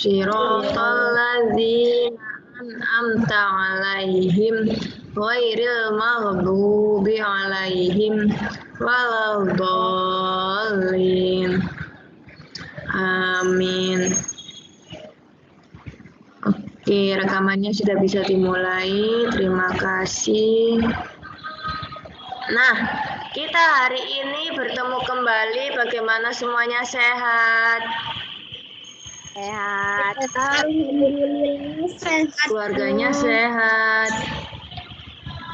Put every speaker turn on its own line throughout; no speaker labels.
Siratal ladzina an'amta 'alaihim ghairil maghdubi 'alaihim waladdallin. Amin. Oke, rekamannya sudah bisa dimulai. Terima kasih. Nah, kita hari ini bertemu kembali. Bagaimana semuanya sehat?
Sehat.
Alhamdulillah sehat. Keluarganya sehat.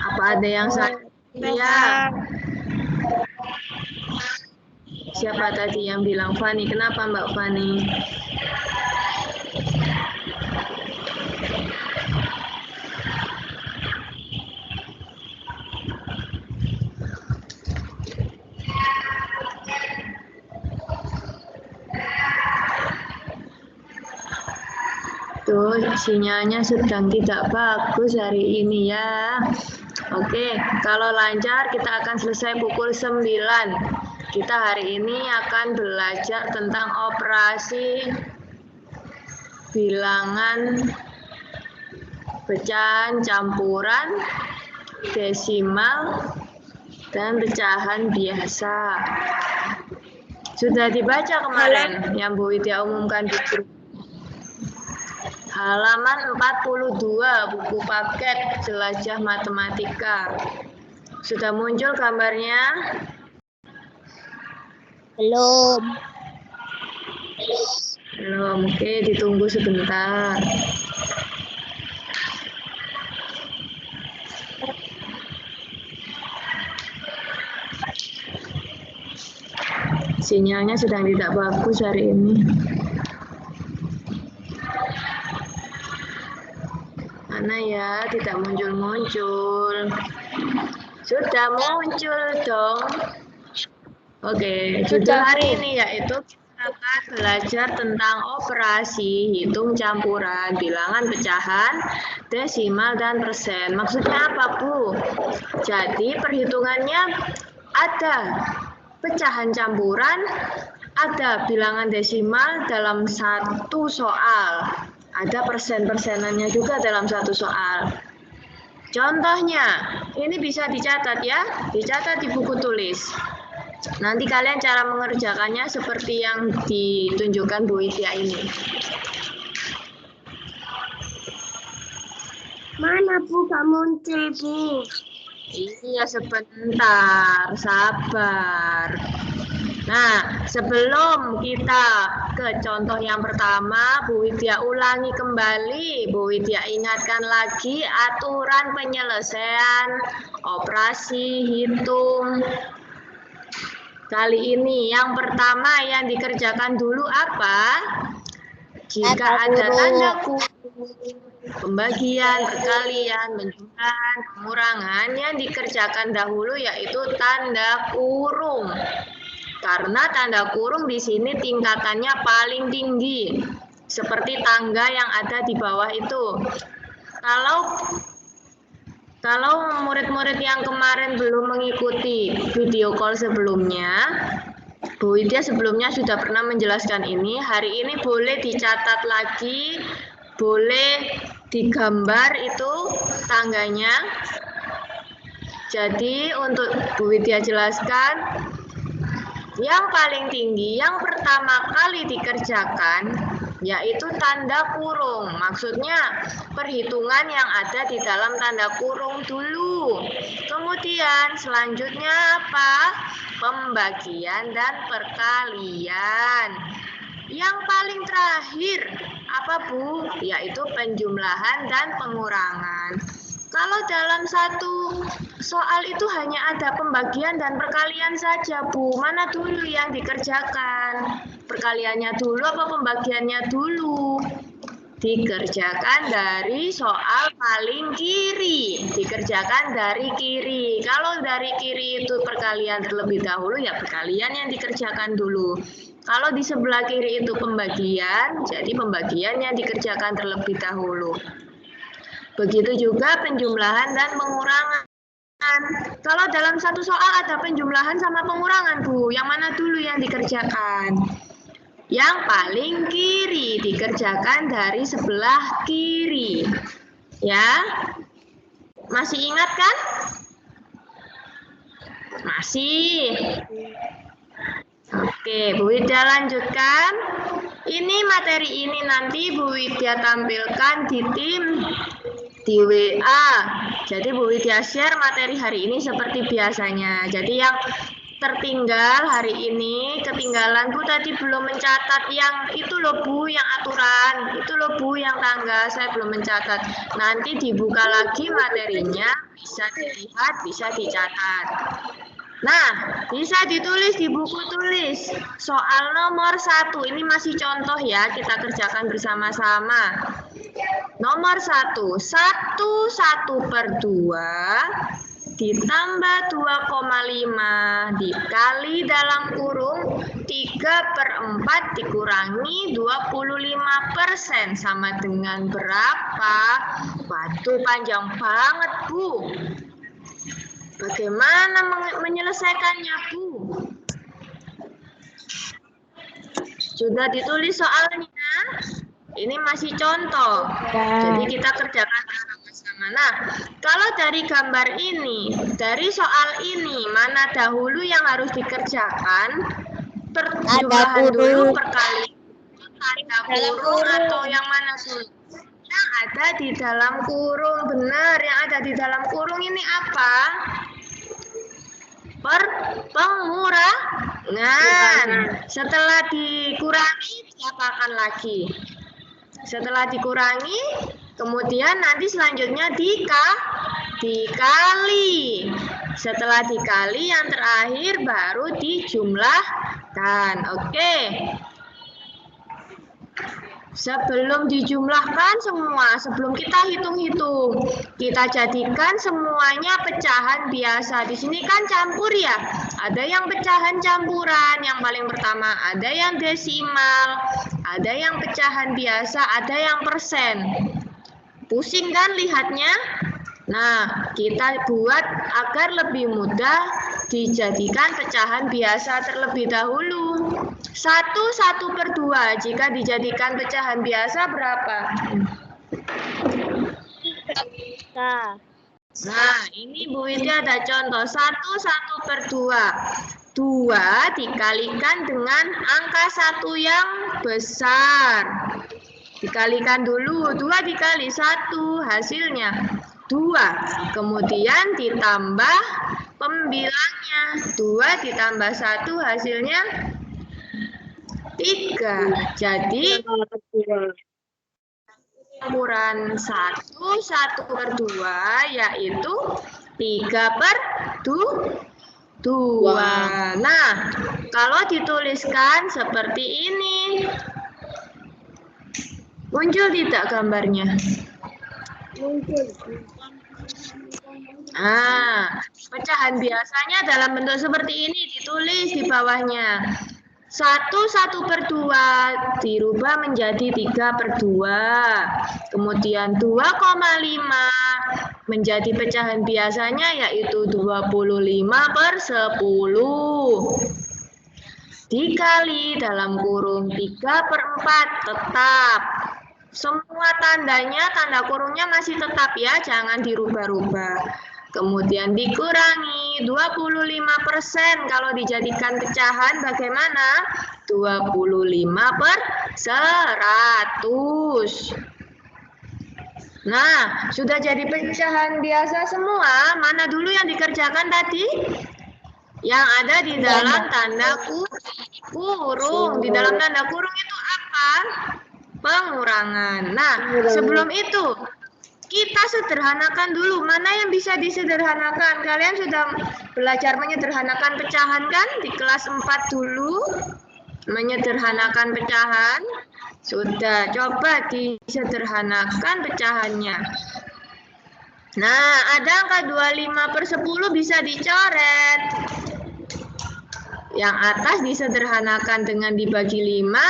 Apa ada yang sakit? Iya. Siapa tadi yang bilang Fani? Kenapa Mbak Fani? Tuh, sinyalnya sedang tidak bagus hari ini ya. Oke, kalau lancar kita akan selesai pukul 9. Kita hari ini akan belajar tentang operasi bilangan pecahan campuran, desimal, dan pecahan biasa. Sudah dibaca kemarin yang Bu Widya umumkan di grup. Halaman 42 buku paket Jelajah Matematika. Sudah muncul gambarnya?
Belum.
Belum. Oke, ditunggu sebentar. Sinyalnya sedang tidak bagus hari ini. Mana ya, tidak muncul-muncul. Sudah muncul dong. Oke, judul hari ini yaitu kita akan belajar tentang operasi hitung campuran, bilangan pecahan, desimal, dan persen. Maksudnya apa, Bu? Jadi perhitungannya ada pecahan campuran, ada bilangan desimal dalam satu soal. Ada persen-persenannya juga dalam satu soal. Contohnya, ini bisa dicatat ya, dicatat di buku tulis. Nanti kalian cara mengerjakannya seperti yang ditunjukkan Bu Widya ini.
Mana Bu, gak muncul Bu?
Iya, sebentar, sabar. Nah, sebelum kita ke contoh yang pertama, Bu Widya ulangi kembali, Bu Widya ingatkan lagi aturan penyelesaian operasi hitung. Kali ini yang pertama yang dikerjakan dulu apa? Jika ada tanda kurung, pembagian, perkalian, penjumlahan, pengurangan, yang dikerjakan dahulu yaitu tanda kurung. Karena tanda kurung di sini tingkatannya paling tinggi, seperti tangga yang ada di bawah itu. Kalau murid-murid yang kemarin belum mengikuti video call sebelumnya, Bu Widya sebelumnya sudah pernah menjelaskan ini. Hari ini boleh dicatat lagi, boleh digambar itu tangganya. Jadi untuk Bu Widya jelaskan, yang paling tinggi, yang pertama kali dikerjakan, yaitu tanda kurung. Maksudnya perhitungan yang ada di dalam tanda kurung dulu. Kemudian selanjutnya apa? Pembagian dan perkalian. Yang paling terakhir apa Bu? Yaitu penjumlahan dan pengurangan. Kalau dalam satu soal itu hanya ada pembagian dan perkalian saja, Bu. Mana dulu yang dikerjakan? Perkaliannya dulu apa pembagiannya dulu? Dikerjakan dari soal paling kiri. Dikerjakan dari kiri. Kalau dari kiri itu perkalian terlebih dahulu, ya perkalian yang dikerjakan dulu. Kalau di sebelah kiri itu pembagian, jadi pembagian yang dikerjakan terlebih dahulu. Begitu juga penjumlahan dan pengurangan. Kalau dalam satu soal ada penjumlahan sama pengurangan, Bu. Yang mana dulu yang dikerjakan? Yang paling kiri dikerjakan dari sebelah kiri. Ya. Masih ingat kan? Masih. Oke, Bu Widya lanjutkan. Ini materi ini nanti Bu Widya tampilkan di WA. Jadi Bu Widya share materi hari ini seperti biasanya. Jadi yang tertinggal hari ini, ketinggalan Bu tadi belum mencatat yang itu loh Bu, yang aturan, itu loh Bu, yang tangga saya belum mencatat. Nanti dibuka lagi materinya, bisa dilihat, bisa dicatat. Nah, bisa ditulis di buku tulis. Soal nomor 1, ini masih contoh ya, kita kerjakan bersama-sama. Nomor 1, 1/2 ditambah 2,5 dikali dalam kurung 3/4 dikurangi 25% sama dengan berapa? Waduh, panjang banget, Bu. Bagaimana menyelesaikannya, Bu? Sudah ditulis soalnya? Ini masih contoh. Jadi kita kerjakan bersama-sama. Nah, kalau dari gambar ini, dari soal ini, mana dahulu yang harus dikerjakan? Perjumlahan dulu perkali tanda kurung atau yang mana dulu? Yang ada di dalam kurung, benar. Yang ada di dalam kurung ini apa? Pengurangan. Setelah dikurangi, diapakan lagi? Setelah dikurangi, kemudian nanti selanjutnya dikali. Setelah dikali, yang terakhir baru dijumlahkan. Oke. Sebelum dijumlahkan semua, sebelum kita hitung-hitung, kita jadikan semuanya pecahan biasa. Di sini kan campur ya. Ada yang pecahan campuran, yang paling pertama. Ada yang desimal, ada yang pecahan biasa, ada yang persen. Pusing kan lihatnya? Nah, kita buat agar lebih mudah dijadikan pecahan biasa terlebih dahulu. 1/2 jika dijadikan pecahan biasa berapa? Nah, ini Bu Widya ada contoh 1/2. 2 dikalikan dengan angka 1 yang besar. Dikalikan dulu, 2 dikali 1 hasilnya 2. Kemudian ditambah pembilangnya. 2 ditambah 1 hasilnya 3. Jadi campuran 1/2 yaitu 3/2. Nah, kalau dituliskan seperti ini, muncul tidak gambarnya?
Muncul.
Pecahan biasanya dalam bentuk seperti ini, ditulis di bawahnya. 1/2 dirubah menjadi 3/2. Kemudian 2,5 menjadi pecahan biasanya yaitu 25/10. Dikali dalam kurung 3/4 tetap. Semua tandanya, tanda kurungnya masih tetap ya, jangan dirubah-rubah. Kemudian dikurangi 25% kalau dijadikan pecahan bagaimana? 25/100. Nah, sudah jadi pecahan biasa semua. Mana dulu yang dikerjakan tadi? Yang ada di dalam tanda kurung. Di dalam tanda kurung itu apa? Pengurangan. Nah, sebelum itu kita sederhanakan dulu. Mana yang bisa disederhanakan? Kalian sudah belajar menyederhanakan pecahan kan? Di kelas 4 dulu. Menyederhanakan pecahan. Sudah, coba disederhanakan pecahannya. Nah, ada angka 25/10 bisa dicoret. Yang atas disederhanakan dengan dibagi 5.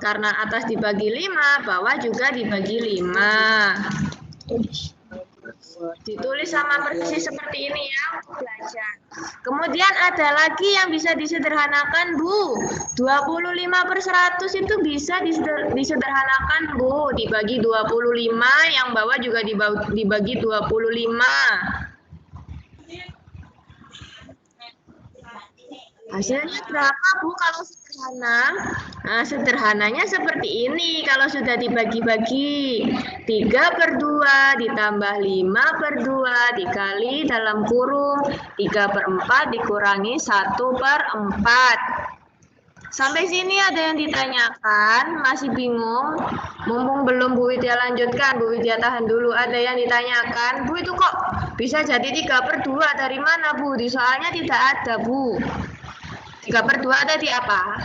Karena atas dibagi 5, bawah juga dibagi 5. Ditulis sama persis seperti ini ya untuk belajar. Kemudian ada lagi yang bisa disederhanakan, Bu. 25/100 itu bisa disederhanakan, Bu. Dibagi 25, yang bawah juga dibagi 25. Hasilnya berapa, Bu, kalau sederhana? Nah, sederhananya seperti ini kalau sudah dibagi-bagi. 3/2 ditambah 5/2 dikali dalam kurung 3/4 dikurangi 1/4. Sampai sini ada yang ditanyakan? Masih bingung? Mumpung belum Bu Widya lanjutkan, Bu Widya tahan dulu. Ada yang ditanyakan, Bu itu kok bisa jadi 3/2 dari mana, Bu? Di soalnya tidak ada, Bu. 3/2 tadi apa?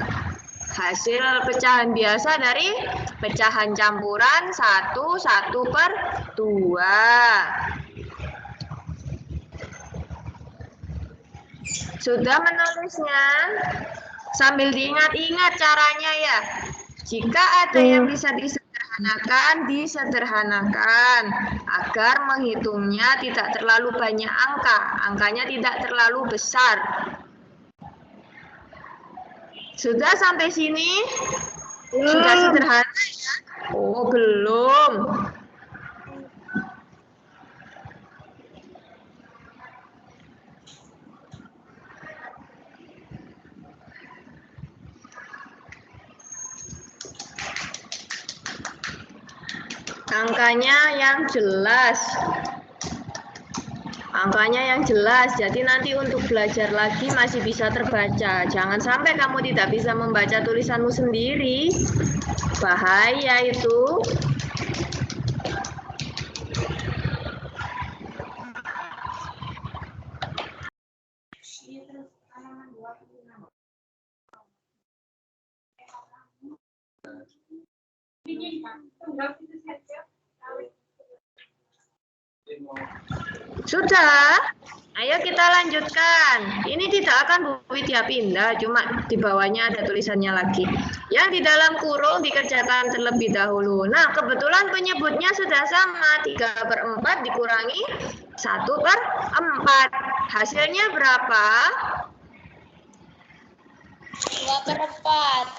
Hasil pecahan biasa dari pecahan campuran 1/2. Sudah menulisnya? Sambil diingat-ingat caranya ya. Jika ada yang bisa disederhanakan agar menghitungnya tidak terlalu banyak angka. Angkanya tidak terlalu besar. Sudah sampai sini? Sudah sederhana ya? Oh, belum. Angkanya yang jelas. Angkanya yang jelas, jadi nanti untuk belajar lagi masih bisa terbaca. Jangan sampai kamu tidak bisa membaca tulisanmu sendiri. Bahaya itu. Sudah? Ayo kita lanjutkan. Ini tidak akan Bu Widya pindah, cuma di bawahnya ada tulisannya lagi. Yang di dalam kurung dikerjakan terlebih dahulu. Nah, kebetulan penyebutnya sudah sama. 3/4 dikurangi 1/4. Hasilnya berapa?
2/4.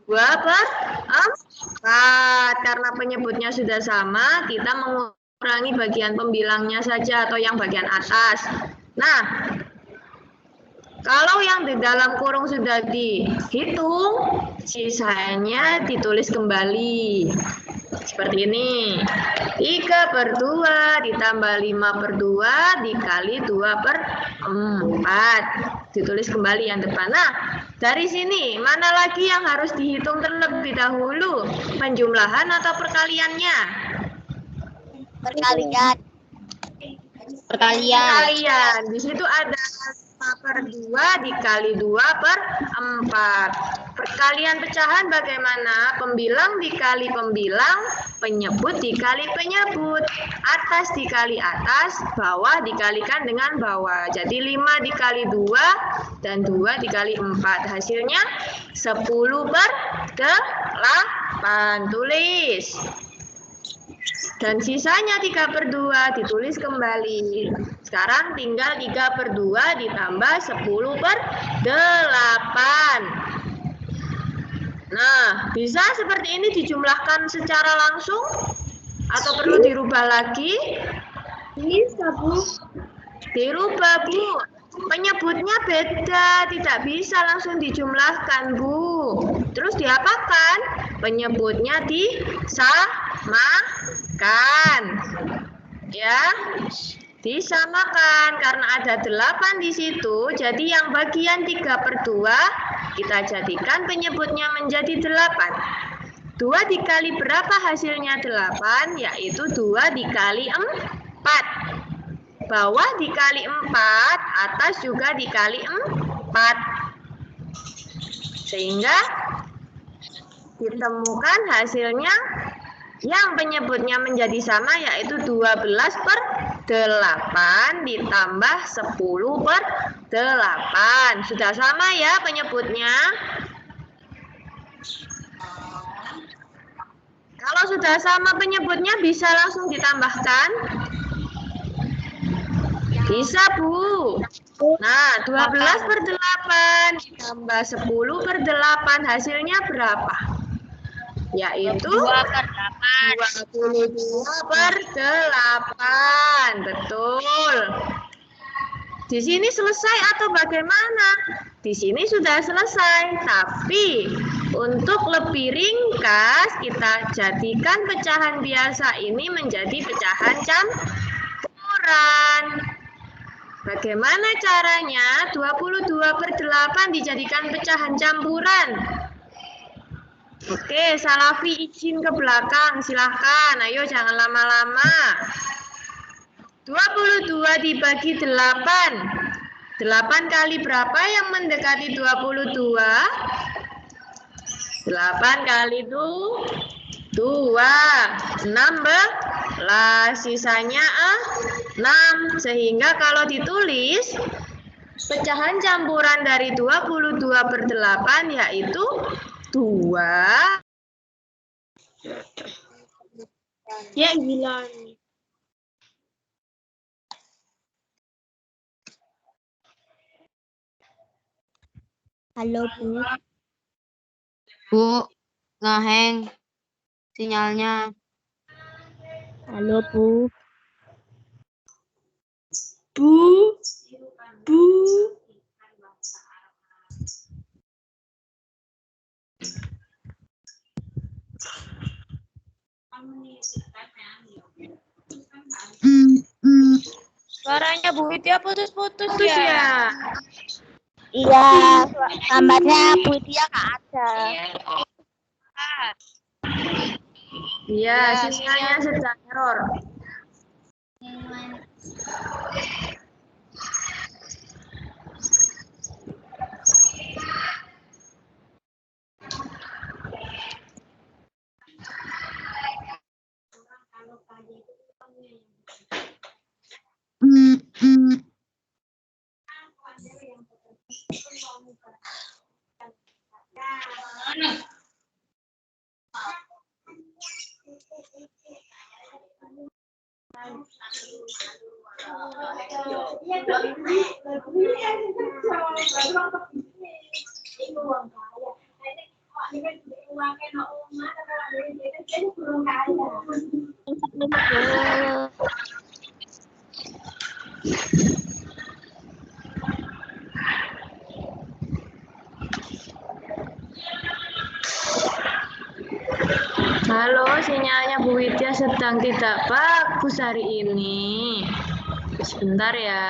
2/4. Karena penyebutnya sudah sama, kita mengurangi bagian pembilangnya saja atau yang bagian atas. Nah, kalau yang di dalam kurung sudah dihitung, sisanya ditulis kembali. Seperti ini. 3/2 ditambah 5/2 dikali 2/4. Ditulis kembali yang depan. Nah, dari sini, mana lagi yang harus dihitung terlebih dahulu? Penjumlahan atau perkaliannya?
Perkalian.
Perkalian. Di situ ada 5/2 dikali 2/4. Perkalian pecahan bagaimana? Pembilang dikali pembilang, penyebut dikali penyebut. Atas dikali atas, bawah dikalikan dengan bawah. Jadi 5 dikali 2 dan 2 dikali 4. Hasilnya 10/8. Tulis. Dan sisanya 3/2 ditulis kembali. Sekarang tinggal 3/2 ditambah 10/8. Nah, bisa seperti ini dijumlahkan secara langsung? Atau perlu dirubah lagi?
Bisa, Bu.
Dirubah, Bu. Penyebutnya beda, tidak bisa langsung dijumlahkan, Bu. Terus diapakan? Penyebutnya disamakan. Ya, disamakan karena ada 8 di situ. Jadi yang bagian 3/2 kita jadikan penyebutnya menjadi 8. 2 dikali berapa hasilnya 8? Yaitu 2 dikali 4. Bawah dikali 4, atas juga dikali 4. Sehingga ditemukan hasilnya yang penyebutnya menjadi sama, yaitu 12/8 ditambah 10/8. Sudah sama ya penyebutnya? Kalau sudah sama penyebutnya bisa langsung ditambahkan? Bisa, Bu. Nah, 12 per 8 ditambah 10 per 8 hasilnya berapa? Yaitu
2 per 8.
22 per 8. Betul. Di sini selesai atau bagaimana? Di sini sudah selesai, tapi untuk lebih ringkas kita jadikan pecahan biasa ini menjadi pecahan campuran. Bagaimana caranya 22 per 8 dijadikan pecahan campuran? Oke, Salafi izin ke belakang, silahkan. Ayo jangan lama-lama. 22 dibagi 8. 8 kali berapa yang mendekati 22? 8 kali 2. 16. Sisanya 6. Sehingga kalau ditulis, pecahan campuran dari 22 per 8 yaitu 2.
Ya, 9. Halo, Bu.
Bu, ngeheng sinyalnya.
Halo, Bu.
Bu.
Suaranya Bu Widya putus-putus
Putus ya.
Iya, gambarnya Bu Tia nggak ada.
Iya, sinyalnya sedang error. Halo, sinyalnya Bu Widya sedang tidak bagus hari ini. Sebentar ya.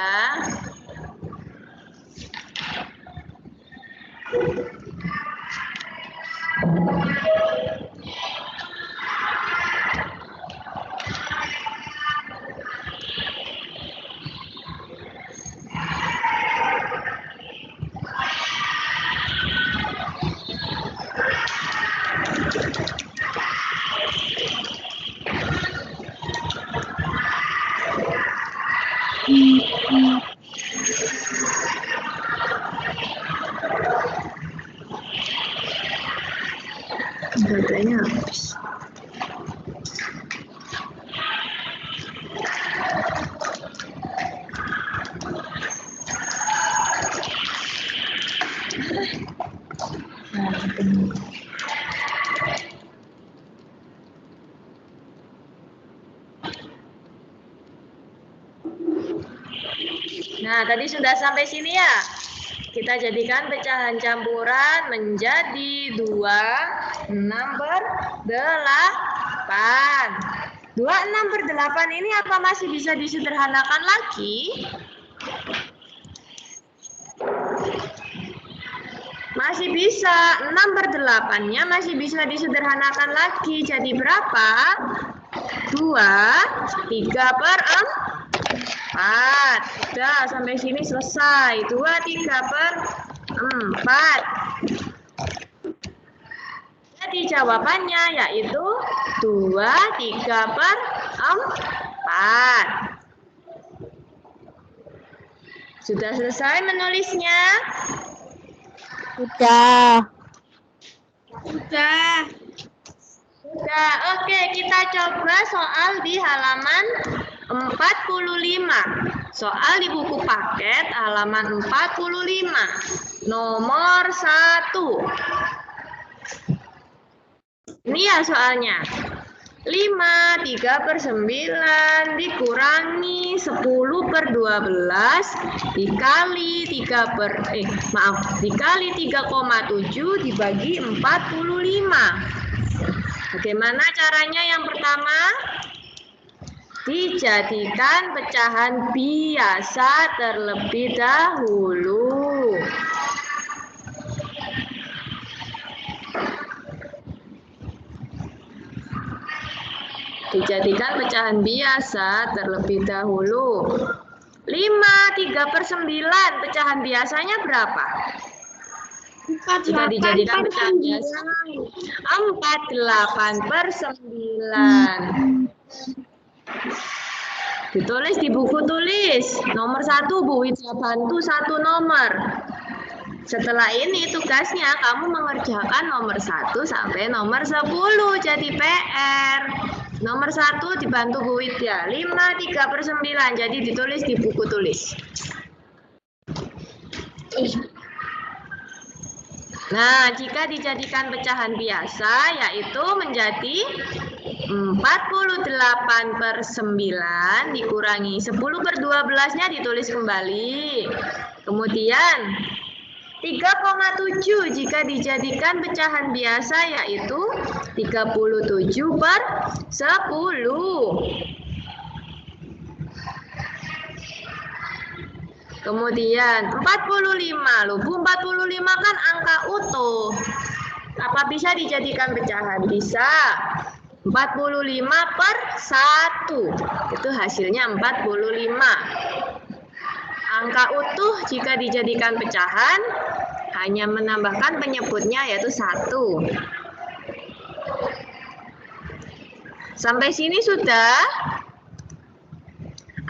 Baterainya habis. Nah, tadi sudah sampai sini ya. Kita jadikan pecahan campuran menjadi 2, 6 per 8. 2, 6 per 8 ini apa masih bisa disederhanakan lagi? Masih bisa. 6 per 8-nya masih bisa disederhanakan lagi. Jadi berapa? 2, 3 per 4. Sudah, sampai sini selesai. 2, 3 per 4. Jadi jawabannya yaitu 2, 3 per 4. Sudah selesai menulisnya?
Sudah.
Sudah. Oke, kita coba soal di halaman 45. soal di buku paket halaman 45. Nomor 1. Ini ya soalnya. 5, 3/9 dikurangi 10/12 dikali 3,7 dibagi 45. Bagaimana caranya yang pertama? Dijadikan pecahan biasa terlebih dahulu. Dijadikan pecahan biasa terlebih dahulu. 5, 3/9. Pecahan biasanya berapa? Jika dijadikan pecahan biasa, 48/9. Ditulis di buku tulis. Nomor 1, Bu Widya bantu 1 nomor. Setelah ini tugasnya kamu mengerjakan nomor 1 sampai nomor 10. Jadi PR. Nomor 1 dibantu Bu Widya. 5, 3/9. Jadi ditulis di buku tulis. Nah, jika dijadikan pecahan biasa, yaitu menjadi 48/9 dikurangi 10/12-nya ditulis kembali. Kemudian 3,7 jika dijadikan pecahan biasa, yaitu 37/10. Kemudian 45, loh Bu, 45 kan angka utuh. Apa bisa dijadikan pecahan? Bisa. 45/1. Itu hasilnya 45. Angka utuh jika dijadikan pecahan hanya menambahkan penyebutnya yaitu 1. Sampai sini sudah?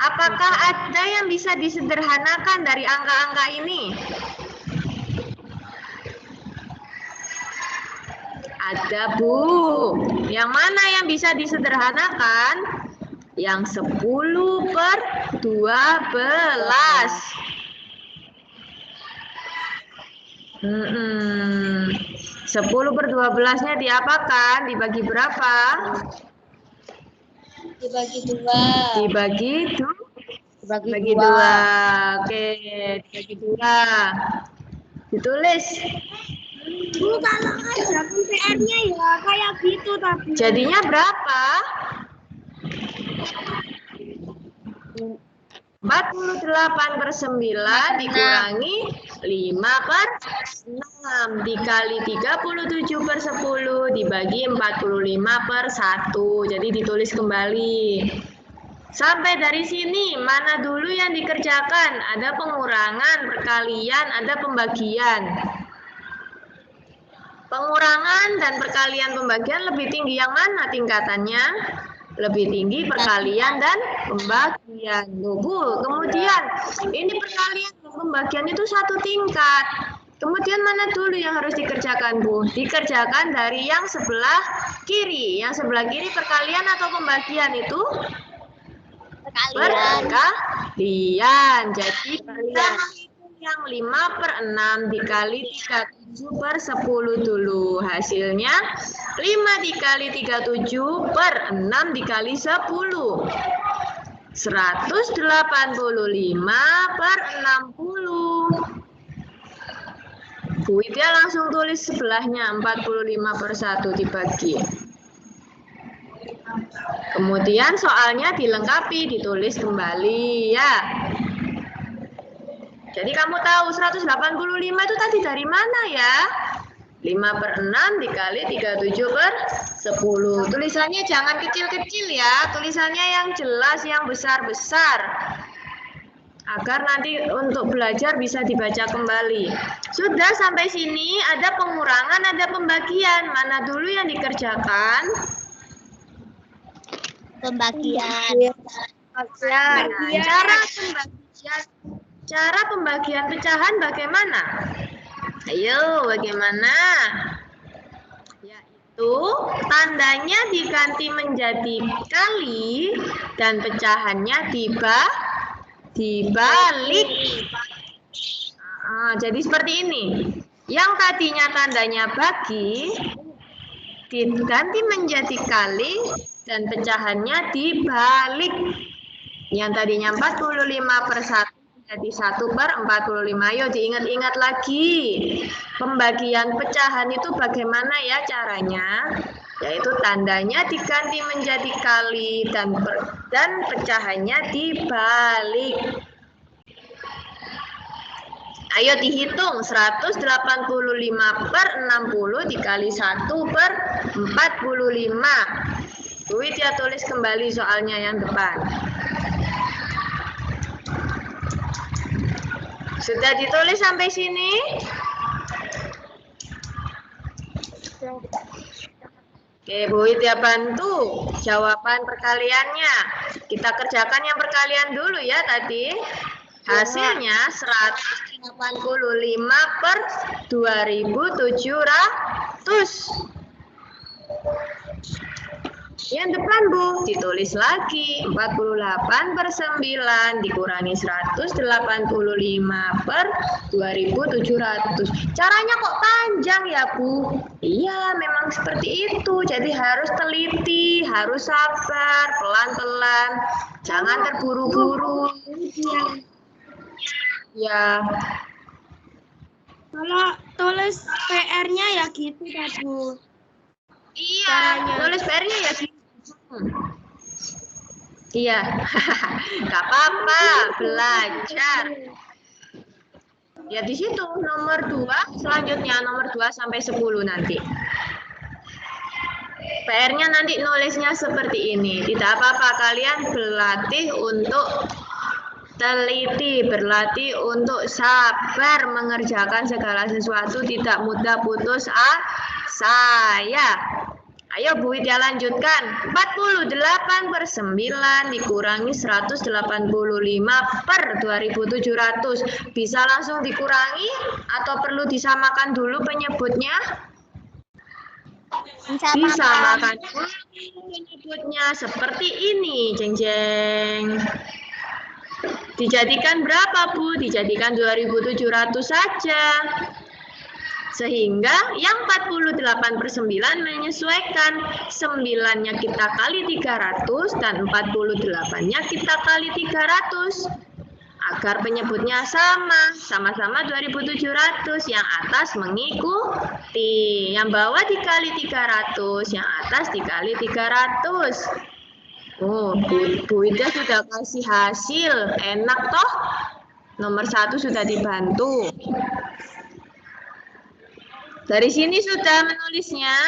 Apakah ada yang bisa disederhanakan dari angka-angka ini? Ada, Bu. Yang mana yang bisa disederhanakan? Yang 10/12. 10/12-nya diapakan? Dibagi berapa?
Dibagi 2.
Dibagi 2.
Bagi
2. Oke, dibagi 2. Ditulis.
Bu, kalau aja PR-nya ya kayak gitu tapi.
Jadinya berapa? 48/9 dikurangi 5/6 dikali 37/10 dibagi 45/1. Jadi ditulis kembali. Sampai dari sini, mana dulu yang dikerjakan? Ada pengurangan, perkalian, ada pembagian. Pengurangan dan perkalian pembagian lebih tinggi yang mana tingkatannya? Lebih tinggi perkalian dan pembagian. Bu, kemudian ini perkalian dan pembagian itu satu tingkat. Kemudian mana dulu yang harus dikerjakan, Bu? Dikerjakan dari yang sebelah kiri. Yang sebelah kiri perkalian atau pembagian itu? Perkalian. Jadi kita menghitung yang 5/6 dikali 37/10 dulu. Hasilnya 5 dikali 37/6 dikali 10. 185/60. Bu Widya langsung tulis sebelahnya 45/1 dibagi. Kemudian soalnya dilengkapi, ditulis kembali ya. Jadi kamu tahu 185 itu tadi dari mana ya? 5/6 dikali 37/10. Tulisannya jangan kecil-kecil ya, tulisannya yang jelas, yang besar-besar. Agar nanti untuk belajar bisa dibaca kembali. Sudah sampai sini, ada pengurangan, ada pembagian. Mana dulu yang dikerjakan?
Pembagian.
Cara pembagian pecahan bagaimana? Ayo, bagaimana? Yaitu tandanya diganti menjadi kali dan pecahannya dibalik. Jadi seperti ini. Yang tadinya tandanya bagi diganti menjadi kali dan pecahannya dibalik. Yang tadinya 45/1 jadi 1/45. Ayo diingat-ingat lagi. Pembagian pecahan itu bagaimana ya caranya? Yaitu tandanya diganti menjadi kali dan pecahannya dibalik. Ayo dihitung 185/60 dikali 1/45. Bu Widya tulis kembali soalnya yang depan. Sudah ditulis sampai sini? Oke, Bu Widya bantu jawaban perkaliannya. Kita kerjakan yang perkalian dulu ya tadi. Hasilnya 185/2700. Yang depan Bu, ditulis lagi 48/9 dikurangi 185/2700. Caranya kok panjang ya Bu? Iya, memang seperti itu. Jadi harus teliti, harus sabar, pelan-pelan. Jangan terburu-buru. Ya.
Kalau tulis PR-nya ya gitu ya Bu.
Iya,
Caranya.
tulis PR-nya ya gitu. Iya, nggak apa-apa, belajar. Ya di situ nomor 2, selanjutnya nomor 2 sampai 10 nanti. PR-nya nanti nulisnya seperti ini. Tidak apa-apa, kalian berlatih untuk teliti, berlatih untuk sabar mengerjakan segala sesuatu, tidak mudah putus asa. Ayo Bu Widya lanjutkan. 48/9 dikurangi 185/2700. Bisa langsung dikurangi atau perlu disamakan dulu penyebutnya? Disamakan dulu penyebutnya seperti ini, jeng-jeng. Dijadikan berapa Bu? Dijadikan 2700 saja. Sehingga yang 48/9 menyesuaikan. 9-nya kita kali 300 dan 48-nya kita kali 300. Agar penyebutnya sama-sama 2700. Yang atas mengikuti. Yang bawah dikali 300, yang atas dikali 300. Oh, Bu Widya sudah kasih hasil. Enak toh? Nomor 1 sudah dibantu. Dari sini sudah menulisnya.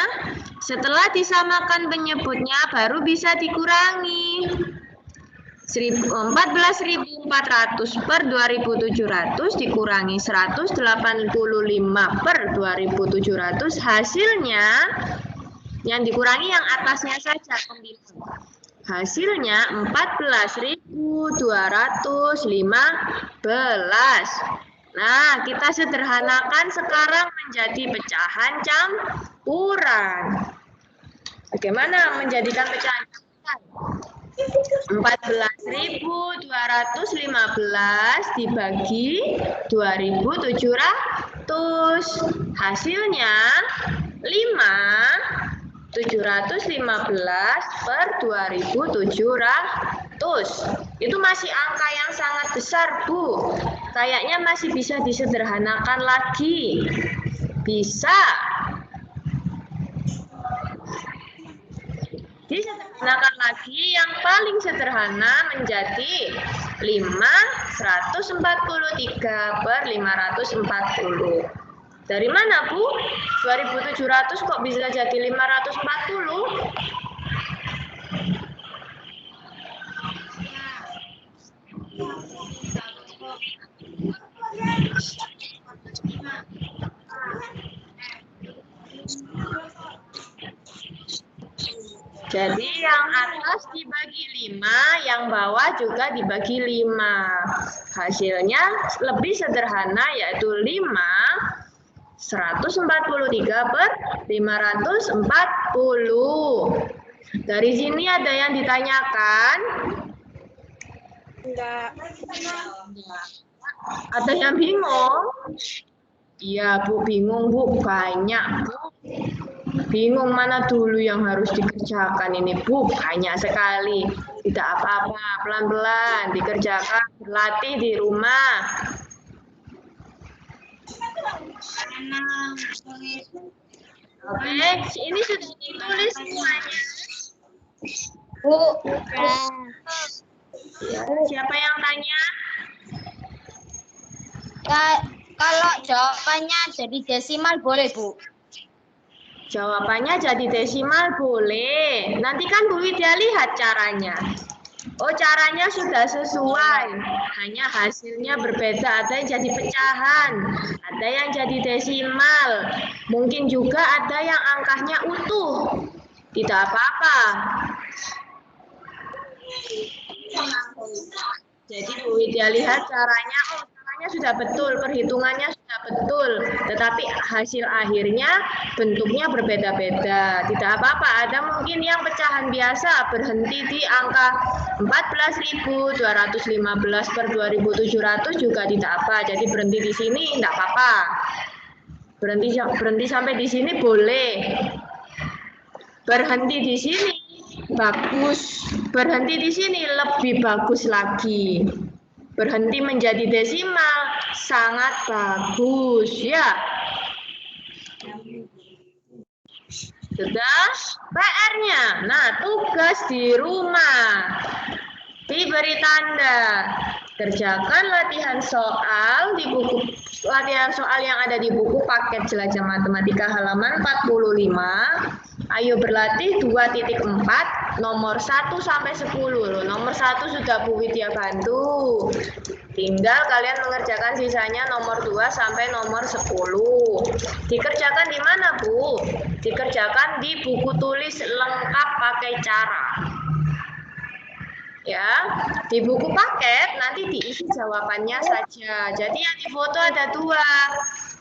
Setelah disamakan penyebutnya baru bisa dikurangi. 14.400/2700 dikurangi 185/2700. Hasilnya yang dikurangi yang atasnya saja. Hasilnya 14.215. Nah, kita sederhanakan sekarang menjadi pecahan campuran. Bagaimana menjadikan pecahan campuran? 14.215 dibagi 2.700. Hasilnya 5.715/2.700. Itu masih angka yang sangat besar, Bu. Kayaknya masih bisa disederhanakan lagi. Bisa. Disederhanakan lagi, yang paling sederhana menjadi 543/540. Dari mana, Bu? 2.700 kok bisa jadi 540? Jadi yang atas dibagi 5, yang bawah juga dibagi 5. Hasilnya lebih sederhana, yaitu 143/540. Dari sini ada yang ditanyakan?
Enggak.
Ada yang bingung? Iya, Bu, bingung, Bu. Banyak, Bu. Bingung mana dulu yang harus dikerjakan ini, Bu. Banyak sekali. Tidak apa-apa, pelan-pelan dikerjakan, berlatih di rumah. Oke, ini sudah ditulis semuanya.
Bu,
Ya, siapa yang tanya?
kalau jawabannya jadi desimal boleh, Bu?
Jawabannya jadi desimal boleh. Nanti kan Bu Widya lihat caranya. Oh, caranya sudah sesuai. Hanya hasilnya berbeda. Ada yang jadi pecahan, ada yang jadi desimal. Mungkin juga ada yang angkanya utuh. Tidak apa-apa. Jadi Bu Widya lihat caranya, oh caranya sudah betul, perhitungannya sudah betul, tetapi hasil akhirnya bentuknya berbeda-beda. Tidak apa-apa, ada mungkin yang pecahan biasa berhenti di angka 14.215 per 2.700 juga tidak apa. Jadi berhenti di sini tidak apa-apa. Berhenti sampai di sini boleh. Berhenti di sini bagus, berhenti di sini lebih bagus lagi. Berhenti menjadi desimal sangat bagus ya. Sudah PR-nya. Nah, tugas di rumah diberi tanda. Kerjakan latihan soal di buku yang ada di buku paket jelajah matematika halaman 45. Ayo berlatih 2.4 nomor 1 sampai 10. Loh, nomor 1 sudah Bu Widya bantu. Tinggal kalian mengerjakan sisanya nomor 2 sampai nomor 10. Dikerjakan di mana, Bu? Dikerjakan di buku tulis lengkap pakai cara. Ya, di buku paket nanti diisi jawabannya saja. Jadi yang difoto ada 2.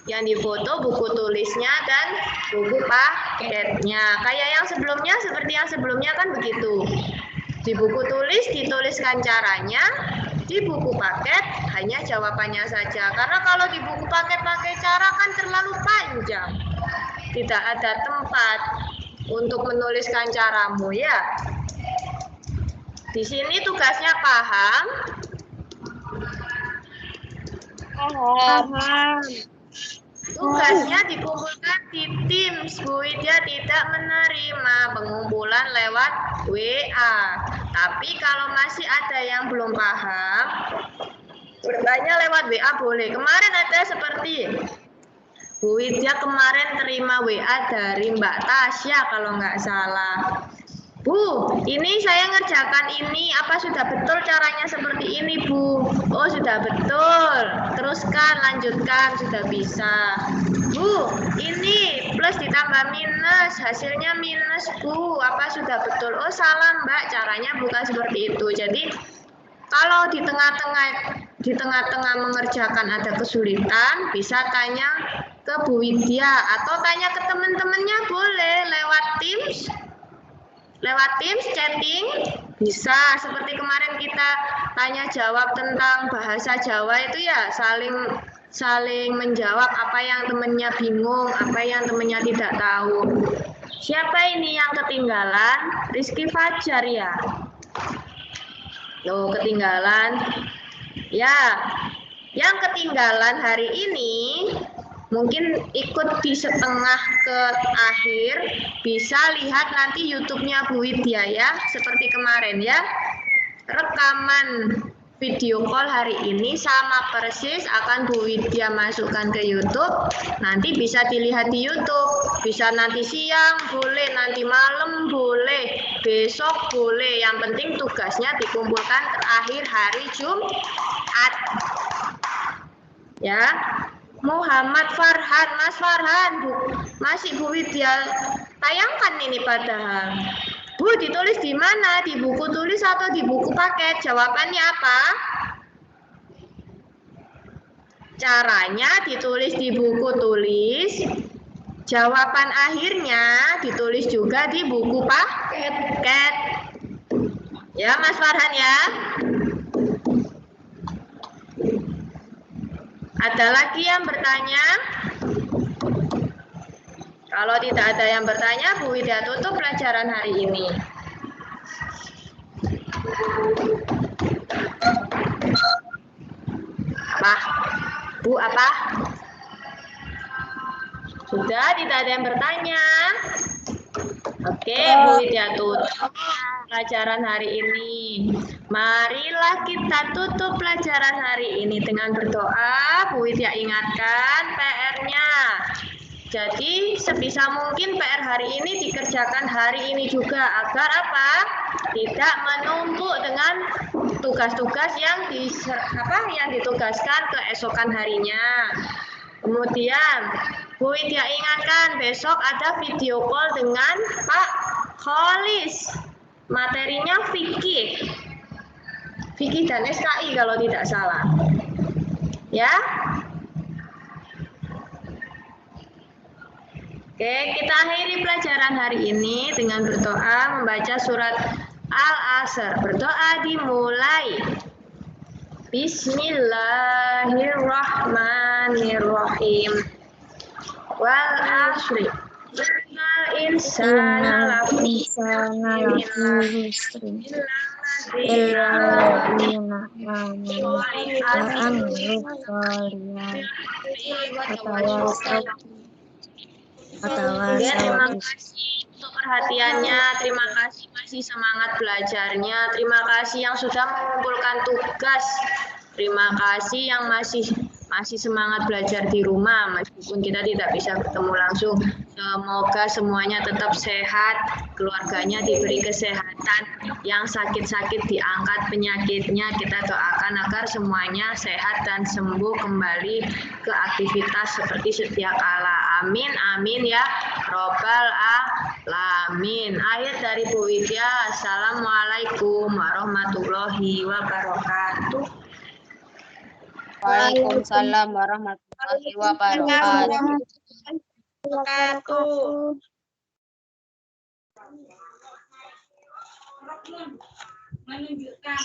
Yang difoto buku tulisnya dan buku paketnya. Kayak yang sebelumnya, seperti yang sebelumnya kan begitu. Di buku tulis dituliskan caranya, di buku paket hanya jawabannya saja. Karena kalau di buku paket pakai cara kan terlalu panjang. Tidak ada tempat untuk menuliskan caramu ya. Di sini tugasnya paham?
Paham.
Tugasnya dikumpulkan di Teams. Bu Widya tidak menerima pengumpulan lewat WA. Tapi kalau masih ada yang belum paham, bertanya lewat WA boleh. Kemarin ada seperti Bu Widya kemarin terima WA dari Mbak Tasya kalau nggak salah. Bu, ini saya ngerjakan ini, apa sudah betul caranya seperti ini, Bu? Oh, sudah betul. Teruskan, lanjutkan, sudah bisa. Bu, ini plus ditambah minus, hasilnya minus, Bu. Apa sudah betul? Oh, salah, Mbak. Caranya bukan seperti itu. Jadi, kalau di tengah-tengah mengerjakan ada kesulitan, bisa tanya ke Bu Widya atau tanya ke teman-temannya boleh lewat Teams. Lewat Teams chatting bisa, seperti kemarin kita tanya jawab tentang bahasa Jawa itu ya, saling menjawab apa yang temannya bingung, apa yang temannya tidak tahu. Siapa ini yang ketinggalan? Rizky Fajar ya. Loh, ketinggalan. Ya, yang ketinggalan hari ini mungkin ikut di setengah ke akhir, bisa lihat nanti YouTube-nya Bu Widya ya, seperti kemarin ya. Rekaman video call hari ini sama persis akan Bu Widya masukkan ke YouTube. Nanti bisa dilihat di YouTube, bisa nanti siang boleh, nanti malam boleh, besok boleh. Yang penting tugasnya dikumpulkan terakhir hari Jumat. Ya. Muhammad Farhan, Mas Farhan, masih Bu Widya tayangkan ini padahal. Bu, ditulis di mana? Di buku tulis atau di buku paket? Jawabannya apa? Caranya ditulis di buku tulis. Jawaban akhirnya ditulis juga di buku paket. Ya, Mas Farhan ya. Ada lagi yang bertanya? Kalau tidak ada yang bertanya, Bu Widya tutup pelajaran hari ini. Apa? Bu, apa? Sudah, tidak ada yang bertanya. Oke, Bu Widya tutup pelajaran hari ini. Marilah kita tutup pelajaran hari ini dengan berdoa. Bu Widya ingatkan PR-nya. Jadi sebisa mungkin PR hari ini dikerjakan hari ini juga agar apa? Tidak menumpuk dengan tugas-tugas yang ditugaskan keesokan harinya. Kemudian Bu Widya ingatkan besok ada video call dengan Pak Kholis. Materinya fikih. Fikih dan SKI kalau tidak salah. Ya. Oke, kita akhiri pelajaran hari ini dengan berdoa membaca surat Al-Asr. Berdoa dimulai. Bismillahirrahmanirrahim. Wal asri. Innal insana lafi khusrin. Illa alladziina aamanu wa amilus sholihati. Terima kasih untuk perhatiannya, terima kasih masih semangat belajarnya, terima kasih yang sudah mengumpulkan tugas, terima kasih yang masih semangat belajar di rumah meskipun kita tidak bisa bertemu langsung. Semoga semuanya tetap sehat, keluarganya diberi kesehatan, yang sakit-sakit diangkat penyakitnya, kita doakan agar semuanya sehat dan sembuh kembali ke aktivitas seperti sedia kala. Amin, amin ya robbal alamin. Akhir dari Bu Widya, Assalamualaikum warahmatullahi wabarakatuh.
Waalaikumsalam warahmatullahi wabarakatuh.
Menunjukkan